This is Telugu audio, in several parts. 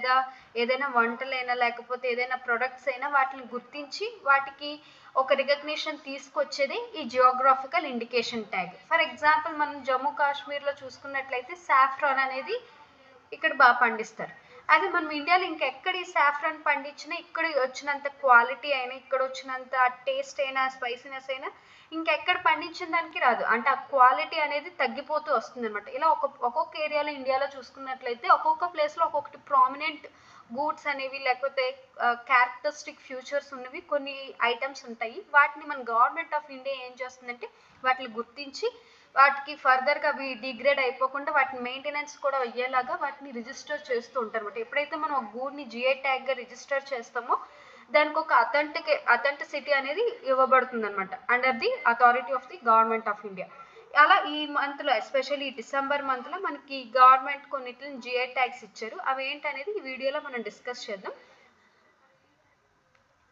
లేదా ఏదైనా వంటలైనా లేకపోతే ఏదైనా ప్రొడక్ట్స్ అయినా వాటిని గుర్తించి వాటికి ఒక రికగ్నిషన్ తీసుకొచ్చేది ఈ geographical indication tag. For example మనం జమ్మూ కాశ్మీర్లో చూసుకున్నట్లయితే సాఫ్రాన్ అనేది ఇక్కడ బాగా పండిస్తారు. అదే మనం ఇండియాలో ఇంకెక్కడ ఈ సాఫ్రాన్ పండించినా ఇక్కడ వచ్చినంత క్వాలిటీ అయినా ఇక్కడ వచ్చినంత టేస్ట్ అయినా స్పైసీనెస్ అయినా ఇంకెక్కడ పండించిన దానికి రాదు. అంటే ఆ క్వాలిటీ అనేది తగ్గిపోతూ వస్తుంది అనమాట. ఇలా ఒక్కొక్క ఏరియాలో ఇండియాలో చూసుకున్నట్లయితే ఒక్కొక్క ప్లేస్లో ఒక్కొక్కటి ప్రామినెంట్ గూడ్స్ అనేవి లేకపోతే క్యారెక్టరిస్టిక్ ఫ్యూచర్స్ ఉన్నవి కొన్ని ఐటమ్స్ ఉంటాయి. వాటిని మన గవర్నమెంట్ ఆఫ్ ఇండియా ఏం చేస్తుందంటే వాటిని గుర్తించి వాటికి ఫర్దర్గా అవి డిగ్రేడ్ అయిపోకుండా వాటిని మెయింటెనెన్స్ కూడా అయ్యేలాగా వాటిని రిజిస్టర్ చేస్తూ ఉంటారు అనమాట. ఎప్పుడైతే మనం ఒక గూడ్ని జిఐ ట్యాగ్గా రిజిస్టర్ చేస్తామో దానికి ఒక అథెంటిసిటీ అనేది ఇవ్వబడుతుంది అనమాట under the authority of the government of India. అలా ఈ మంత్లో ఎస్పెషల్లీ డిసెంబర్ మంత్లో మనకి గవర్నమెంట్ కొన్నిటిని జిఐ ట్యాగ్స్ ఇచ్చారు. అవి ఏంటనేది ఈ వీడియోలో మనం డిస్కస్ చేద్దాం.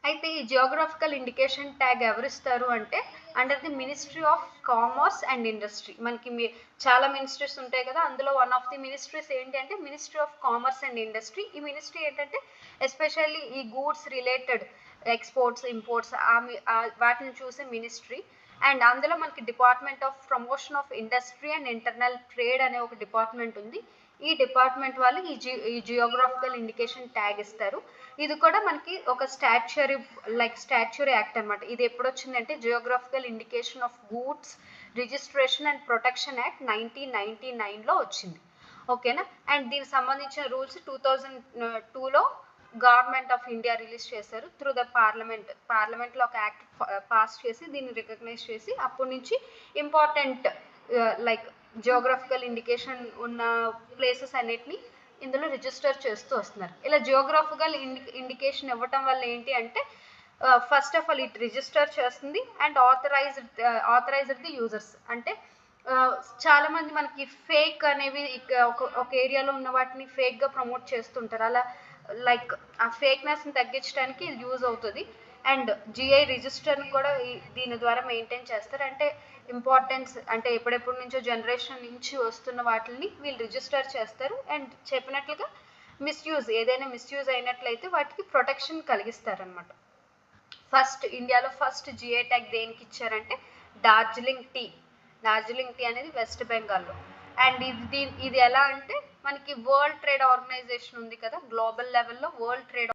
అయితే ఈ జియోగ్రాఫికల్ ఇండికేషన్ ట్యాగ్ ఎవరిస్తారు అంటే under the ministry of commerce and industry. మనకి చాలా మినిస్ట్రీస్ ఉంటాయి కదా, అందులో వన్ ఆఫ్ ది మినిస్ట్రీస్ ఏంటి అంటే ministry of commerce and industry. ఈ మినిస్ట్రీ ఏంటంటే ఎస్పెషల్లీ ఈ గూడ్స్ రిలేటెడ్ ఎక్స్పోర్ట్స్ ఇంపోర్ట్స్ వాటిని చూసే మినిస్ట్రీ. అండ్ అందులో మనకి department of promotion of industry and internal trade అనే ఒక డిపార్ట్మెంట్ ఉంది. ఈ డిపార్ట్మెంట్ వాళ్ళు ఈ జియోగ్రాఫికల్ ఇండికేషన్ ట్యాగ్ ఇస్తారు. ఇది కూడా మనకి ఒక స్టాచ్యూరీ యాక్ట్ అనమాట. ఇది ఎప్పుడు వచ్చిందంటే geographical indication of goods registration and protection act 1999లో వచ్చింది. ఓకేనా. అండ్ దీనికి సంబంధించిన రూల్స్ 2002లో గవర్నమెంట్ ఆఫ్ ఇండియా రిలీజ్ చేశారు త్రూ ద పార్లమెంట్లో ఒక యాక్ట్ పాస్ చేసి దీన్ని రికగ్నైజ్ చేసి అప్పటి నుంచి ఇంపార్టెంట్ జియోగ్రాఫికల్ ఇండికేషన్ ఉన్న ప్లేసెస్ అన్నిటిని ఇందులో రిజిస్టర్ చేస్తూ వస్తున్నారు. ఇలా జియోగ్రాఫికల్ ఇండికేషన్ ఇవ్వటం వల్ల ఏంటి అంటే first of all it register చేస్తుంది అండ్ ఆథరైజ్డ్ ది యూజర్స్. అంటే చాలా మంది మనకి ఫేక్ అనేవి ఒక ఏరియాలో ఉన్న వాటిని ఫేక్గా ప్రమోట్ చేస్తుంటారు. అలా ఆ ఫేక్నెస్ని తగ్గించడానికి ఇది యూజ్ అవుతుంది. అండ్ జిఐ రిజిస్టర్ని కూడా దీని ద్వారా మెయింటైన్ చేస్తారు. అంటే ఇంపార్టెన్స్ అంటే ఎప్పుడెప్పటి నుంచో జనరేషన్ నుంచి వస్తున్న వాటిని వీళ్ళు రిజిస్టర్ చేస్తారు. అండ్ చెప్పినట్లుగా ఏదైనా మిస్యూజ్ అయినట్లయితే వాటికి ప్రొటెక్షన్ కలిగిస్తారనమాట. ఇండియాలో ఫస్ట్ జిఐ ట్యాగ్ దేనికి ఇచ్చారంటే డార్జిలింగ్ టీ అనేది వెస్ట్ బెంగాల్లో. అండ్ ఇది ఎలా అంటే మనకి వరల్డ్ ట్రేడ్ ఆర్గనైజేషన్ ఉంది కదా, గ్లోబల్ లెవెల్లో వరల్డ్ ట్రేడ్